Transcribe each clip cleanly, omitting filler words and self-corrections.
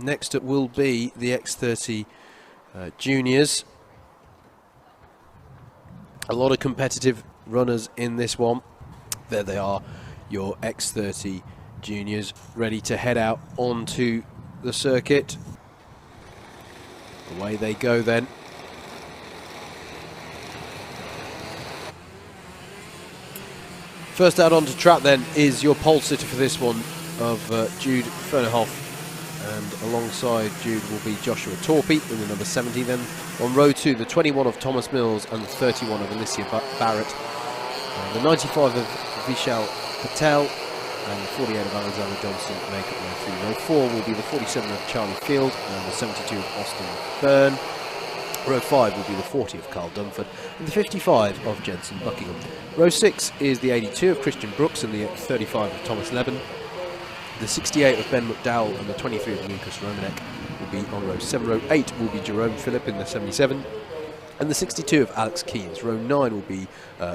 Next up will be the X30 Juniors. A lot of competitive runners in this one. There they are, your X30 Juniors, ready to head out onto the circuit. Away they go then. First out onto track then is your pole sitter for this one of Jude Fernihough, and alongside Jude will be Joshua Torpy in the number 70. Then on row 2, the 21 of Thomas Mills and the 31 of Alicia Barrett, the 95 of Vishal Patel and the 48 of Alexander Johnson make up row 3. Row 4 will be the 47 of Charlie Field and the 72 of Austin Byrne. Row 5 will be the 40 of Carl Dunford and the 55 of Jensen Buckingham. Row 6 is the 82 of Christian Brooks and the 35 of Thomas Leben. The 68 of Ben McDowell and the 23 of Lucas Romanek will be on row 7. Row 8 will be Jerome Phillip in the 77 and the 62 of Alex Keynes. Row 9 will be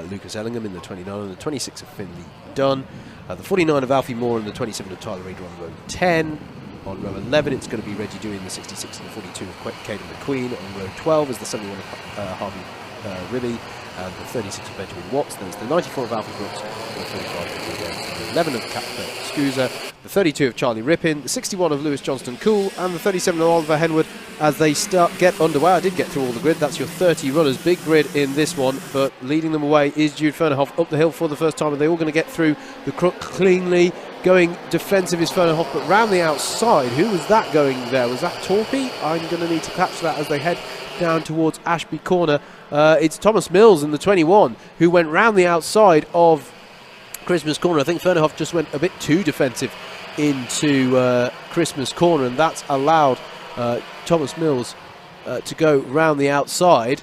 Lucas Ellingham in the 29 and the 26 of Finley Dunn. The 49 of Alfie Moore and the 27 of Tyler Reid on row 10. On row 11 it's going to be Reggie Dewey in the 66 and the 42 of Caden McQueen. On row 12 is the 71 of Harvey Ribby and the 36 of Benjamin Watts. Then it's the 94 of Alfie Brooks and the 35 of the 11 of Captain Scusa, the 32 of Charlie Rippin, the 61 of Lewis Johnston Cool and the 37 of Oliver Henwood as they get underway. I did get through all the grid. That's your 30 runners. Big grid in this one, but leading them away is Jude Fernihough up the hill for the first time, and they're all going to get through the crook cleanly. Going defensive is Fernihough, but round the outside, who was that going there? Was that Torpy? I'm going to need to catch that as they head down towards Ashby Corner. It's Thomas Mills in the 21 who went round the outside of Christmas Corner. I think Fernihough just went a bit too defensive into Christmas Corner, and that's allowed Thomas Mills to go round the outside.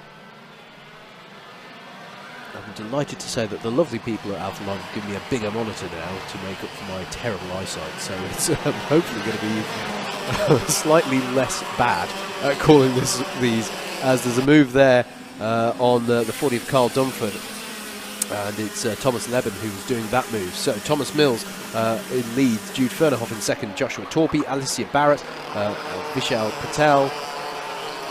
I'm delighted to say that the lovely people at Alpha Line have given me a bigger monitor now to make up for my terrible eyesight, so it's hopefully going to be slightly less bad at calling these, as there's a move there on the 40 of Carl Dunford, and it's Thomas Leben who's doing that move. So Thomas Mills in lead, Jude Fernihough in second, Joshua Torpy, Alicia Barrett, Vishal Patel,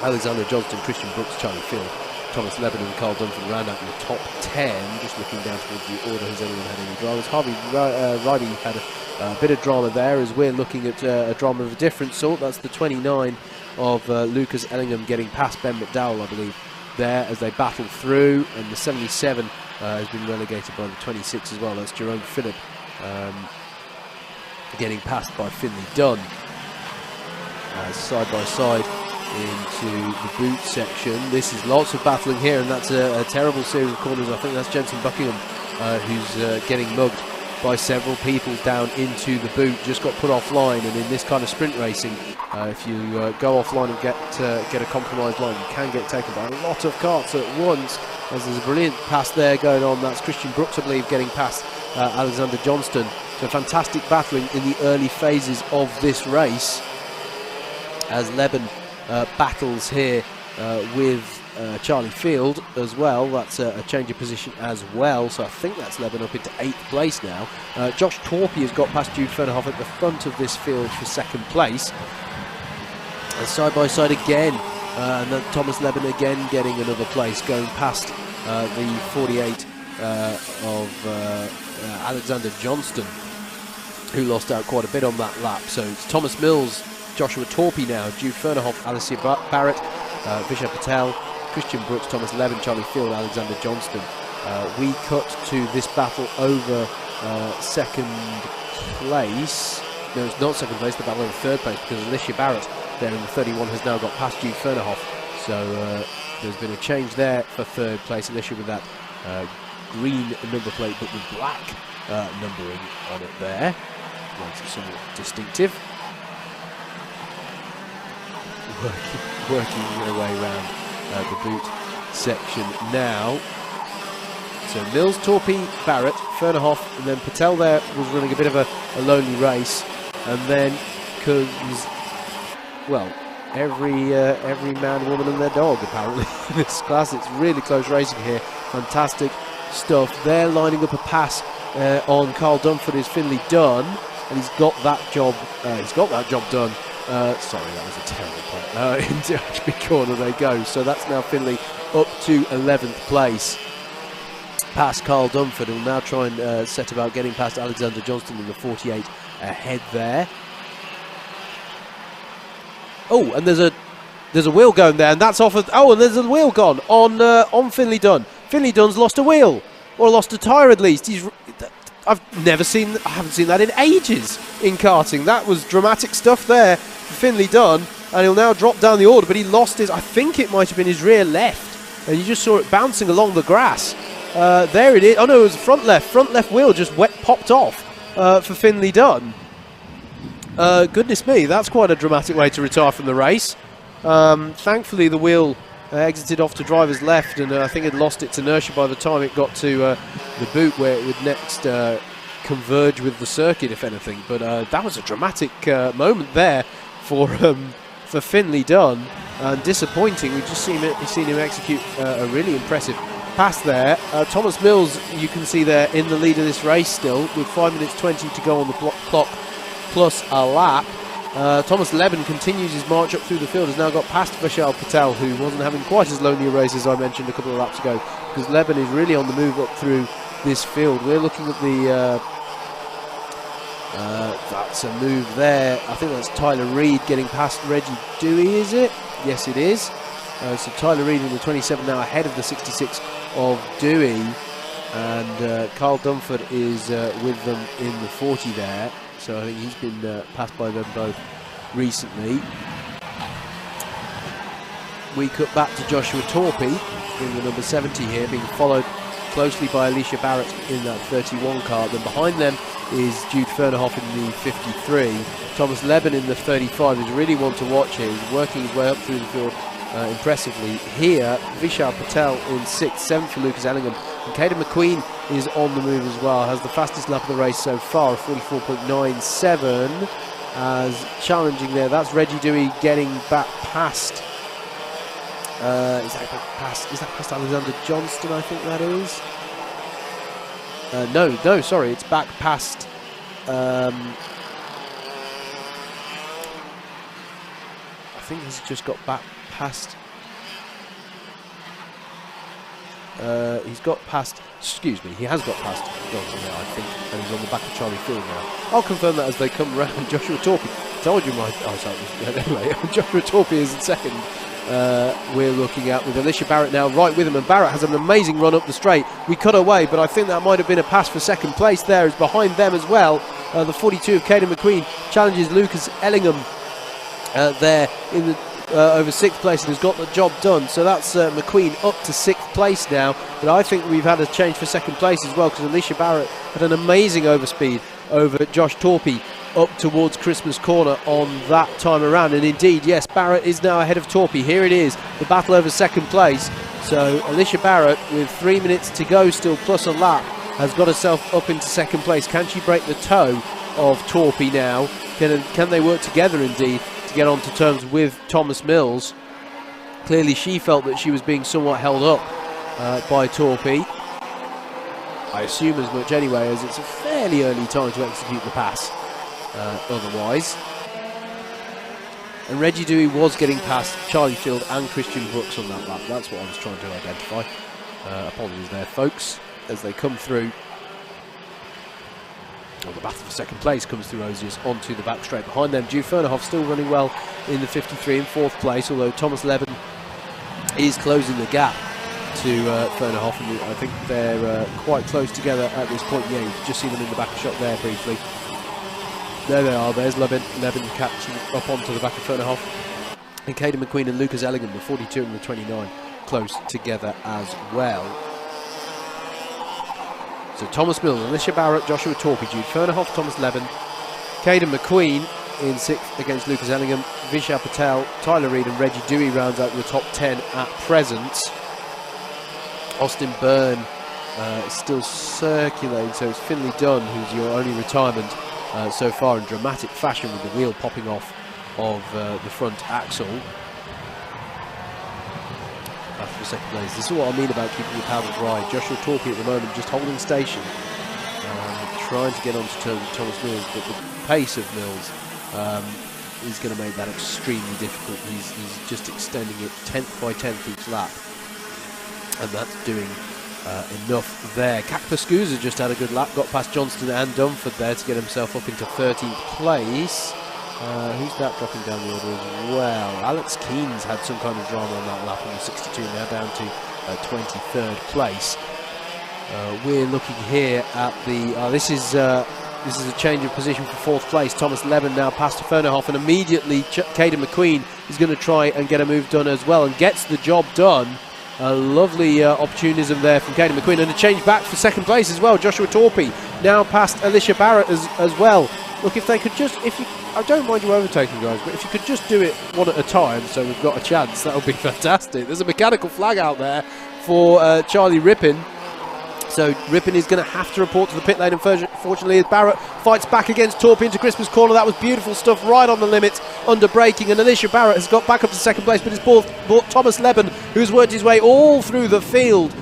Alexander Johnston, Christian Brooks, Charlie Field, Thomas Leben and Carl Dunford round out in the top 10. Just looking down towards the order, has anyone had any dramas? Harvey Riley had a bit of drama there, as we're looking at a drama of a different sort. That's the 29 of Lucas Ellingham getting past Ben McDowell, I believe, there as they battle through, and the 77 has been relegated by the 26 as well. That's Jerome Phillip getting passed by Finley Dunn. Side by side into the boot section. This is lots of battling here, and that's a terrible series of corners. I think that's Jensen Buckingham who's getting mugged by several people down into the boot. Just got put offline, and in this kind of sprint racing, if you go offline and get a compromised line, you can get taken by a lot of karts at once, as there's a brilliant pass there going on. That's Christian Brooks, I believe, getting past Alexander Johnston. So fantastic battling in the early phases of this race as Leben battles here with Charlie Field as well. That's a change of position as well, so I think that's Leben up into 8th place now. Josh Torpy has got past Jude Fernihough at the front of this field for 2nd place. Side by side again, and then Thomas Leben again getting another place, going past the 48 of Alexander Johnston, who lost out quite a bit on that lap. So it's Thomas Mills, Joshua Torpy now, Jude Fernihough, Alicia Barrett, Vishal Patel, Christian Brooks, Thomas Leben, Charlie Field, Alexander Johnston. We cut to this battle over 2nd place. No, it's not 2nd place, the battle over 3rd place, because Alicia Barrett there in the 31 has now got past Jude Fernihough. So there's been a change there for 3rd place. Alicia with that green number plate, but with black numbering on it there. Makes it somewhat distinctive. Working their way around the boot section now. So Mills, Torpy, Barrett, Fernihough, and then Patel there was running a bit of a lonely race, and then comes, well, every man, woman and their dog apparently in this class. It's really close racing here. Fantastic stuff. They're lining up a pass on Carl Dunford is Finley Dunn, and he's got that job done Sorry, that was a terrible play. Into Ashby corner they go. So that's now Finley up to 11th place. Past Carl Dunford, who will now try and set about getting past Alexander Johnston in the 48 ahead there. Oh, and there's a wheel going there, and that's off of, oh, and there's a wheel gone on Finley Dunn. Finley Dunn's lost a wheel, or lost a tyre at least. I haven't seen that in ages in karting. That was dramatic stuff there for Finley Dunn, and he'll now drop down the order, but he lost his, I think it might have been his rear left, and you just saw it bouncing along the grass. There it is. Oh no, it was front left wheel just popped off for Finley Dunn. Goodness me, that's quite a dramatic way to retire from the race. Thankfully the wheel exited off to driver's left, and I think it lost its inertia by the time it got to the boot, where it would next converge with the circuit, if anything. But that was a dramatic moment there for Finley Dunn, and disappointing. We've just seen him execute a really impressive pass there. Thomas Mills, you can see there in the lead of this race still, with 5 minutes 20 to go on the clock plus a lap. Thomas Leben continues his march up through the field, has now got past Vishal Patel, who wasn't having quite as lonely a race as I mentioned a couple of laps ago, because Leben is really on the move up through this field. We're looking at the that's a move there. I think that's Tyler Reid getting past Reggie Dewey, is it? Yes, it is. So Tyler Reid in the 27 now ahead of the 66 of Dewey, and Carl Dunford is with them in the 40 there. So I think he's been passed by them both recently. We cut back to Joshua Torpey in the number 70 here, being followed closely by Alicia Barrett in that 31 car. Then behind them is Jude Fernihough in the 53. Thomas Leben in the 35 is really one to watch here. He's working his way up through the field impressively here. Vishal Patel in 6th, 7th for Lucas Ellingham. And Caden McQueen is on the move as well, has the fastest lap of the race so far, 44.97. As challenging there, that's Reggie Dewey getting back past. Is that past Alexander Johnston? I think that is. No, sorry, it's back past. I think he's just got back past. He's got past. Excuse me, he has got past Johnston now, I think, and he's on the back of Charlie Field now. I'll confirm that as they come around. Joshua Torpey, told you my. Oh, sorry. Anyway, Joshua Torpey is in second. We're looking at with Alicia Barrett now right with him, and Barrett has an amazing run up the straight. We cut away, but I think that might have been a pass for second place. There is behind them as well. The 42 of Caden McQueen challenges Lucas Ellingham there in the over 6th place, and has got the job done. So that's McQueen up to 6th place now, but I think we've had a change for second place as well, because Alicia Barrett had an amazing overspeed over Josh Torpey up towards Christmas Corner on that time around. And indeed, yes, Barrett is now ahead of Torpey. Here it is, the battle over second place. So Alicia Barrett, with 3 minutes to go still plus a lap, has got herself up into second place. Can she break the toe of Torpey now? Can they work together indeed to get on to terms with Thomas Mills? Clearly she felt that she was being somewhat held up by Torpey. I assume as much anyway, as it's a fairly early time to execute the pass otherwise. And Reggie Dewey was getting past Charlie Field and Christian Brooks on that lap. That's what I was trying to identify. Apologies there, folks, as they come through. Well, the battle for second place comes through Osius onto the back straight. Behind them, Jude Fernihough still running well in the 53 in 4th place, although Thomas Leben is closing the gap to Fernihough, and I think they're quite close together at this point. Yeah, you can just see them in the back shot there briefly. There they are, there's Leben catching up onto the back of Fernihough. And Caden McQueen and Lucas Ellingham, the 42 and the 29, close together as well. So Thomas Mill, Alicia Barrett, Joshua Torpey, Jude Fernihough, Thomas Leben, Caden McQueen in 6th against Lucas Ellingham, Vishal Patel, Tyler Reid and Reggie Dewey rounds out the top 10 at present. Austin Byrne is still circulating, so it's Finley Dunn who's your only retirement so far in dramatic fashion, with the wheel popping off of the front axle. After second place. This is what I mean about keeping your powder dry. Joshua Torpey at the moment just holding station, trying to get onto terms with Thomas Mills, but the pace of Mills is going to make that extremely difficult. He's just extending it 10th by 10th each lap, and that's doing enough there. Pascuza just had a good lap, got past Johnston and Dunford there to get himself up into 13th place. Who's that dropping down the order as well? Alex Keynes had some kind of drama on that lap on the 62, now down to 23rd place. We're looking here at the this is a change of position for 4th place. Thomas Leben now past Fernihough, and immediately Caden McQueen is going to try and get a move done as well, and gets the job done. A lovely opportunism there from Caden McQueen, and a change back for 2nd place as well. Joshua Torpey now past Alicia Barrett as well. Look, if they could just, I don't mind you overtaking, guys, but if you could just do it one at a time so we've got a chance, that would be fantastic. There's a mechanical flag out there for Charlie Rippin. So Rippin is going to have to report to the pit lane, and fortunately as Barrett fights back against Torpey into Christmas corner. That was beautiful stuff, right on the limits under braking, and Alicia Barrett has got back up to 2nd place, but it's brought Thomas Leben, who's worked his way all through the field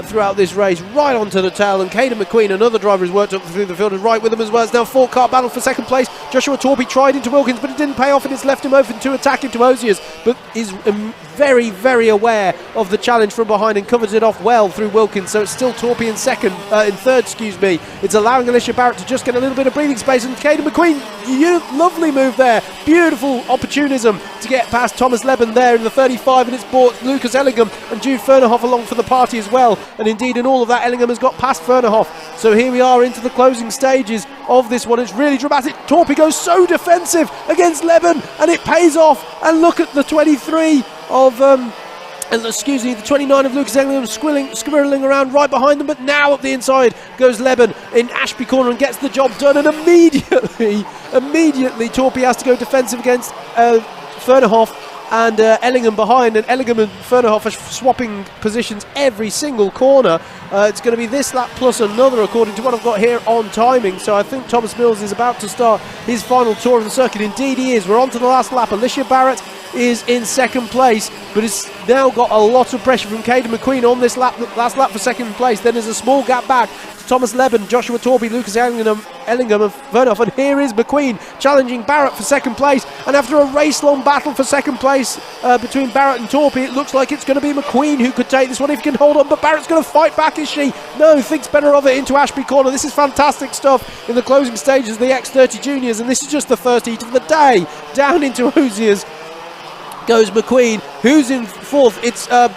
throughout this race, right onto the tail, and Caden McQueen, another driver who's worked up through the field, is right with him as well. It's now 4-car battle for 2nd place. Joshua Torpey tried into Wilkins, but it didn't pay off, and it's left him open to attack into Osiers, but is very, very aware of the challenge from behind and covers it off well through Wilkins. So it's still Torpey in 3rd, excuse me. It's allowing Alicia Barrett to just get a little bit of breathing space, and Caden McQueen, lovely move there, beautiful opportunism to get past Thomas Leben there in the 35, and it's brought Lucas Ellingham and Jude Fernihough along for the party as well. And indeed, in all of that, Ellingham has got past Fernihough. So here we are into the closing stages of this one. It's really dramatic. Torpey goes so defensive against Leben, and it pays off. And look at the 23 of the 29 of Lucas Ellingham squirreling around right behind them, but now up the inside goes Leben in Ashby corner and gets the job done, and immediately Torpey has to go defensive against Fernihough and Ellingham behind, and Ellingham and Fernihough are swapping positions every single corner. It's going to be this lap plus another according to what I've got here on timing, so I think Thomas Mills is about to start his final tour of the circuit. Indeed he is. We're on to the last lap. Alicia Barrett is in 2nd place, but it's now got a lot of pressure from Caden McQueen on this last lap for 2nd place. Then there's a small gap back to Thomas Leben, Joshua Torpey, Lucas Ellingham and Fernihough, and here is McQueen challenging Barrett for 2nd place, and after a race-long battle for 2nd place between Barrett and Torpey, it looks like it's going to be McQueen who could take this one if he can hold on, but Barrett's going to fight back, is she? No, thinks better of it into Ashby corner. This is fantastic stuff in the closing stages of the X30 Juniors, and this is just the first heat of the day. Down into Osiers goes McQueen, who's in 4th.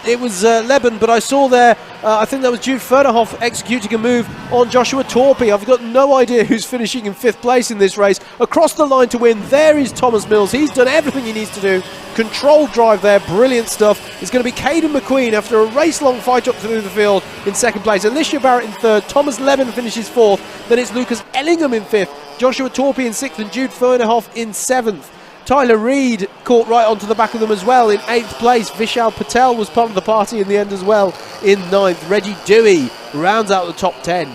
It was Leben, but I saw there, I think that was Jude Fernihough executing a move on Joshua Torpey. I've got no idea who's finishing in 5th place in this race. Across the line to win, there is Thomas Mills. He's done everything he needs to do. Controlled drive there, brilliant stuff. It's going to be Caden McQueen after a race-long fight up through the field in 2nd place. Alicia Barrett in 3rd, Thomas Leben finishes 4th, then it's Lucas Ellingham in 5th, Joshua Torpey in 6th, and Jude Fernihough in 7th. Tyler Reid caught right onto the back of them as well in 8th place. Vishal Patel was part of the party in the end as well in 9th. Reggie Dewey rounds out the top 10.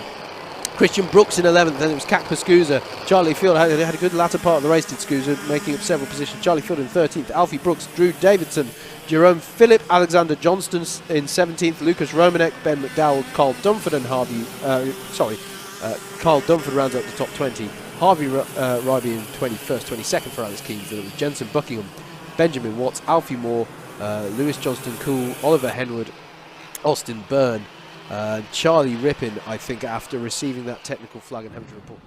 Christian Brooks in 11th, then it was Pascuza. Charlie Field had a good latter part of the race, did Scuza, making up several positions. Charlie Field in 13th, Alfie Brooks, Drew Davidson, Jerome Phillip, Alexander Johnston in 17th, Lucas Romanek, Ben McDowell, Carl Dunford and Carl Dunford rounds out the top 20. Harvey Ryby in 21st, 22nd for Alex Keynes. Then it was Jensen Buckingham, Benjamin Watts, Alfie Moore, Lewis Johnston Cool, Oliver Henwood, Austin Byrne, Charlie Rippin, I think, after receiving that technical flag and having to report.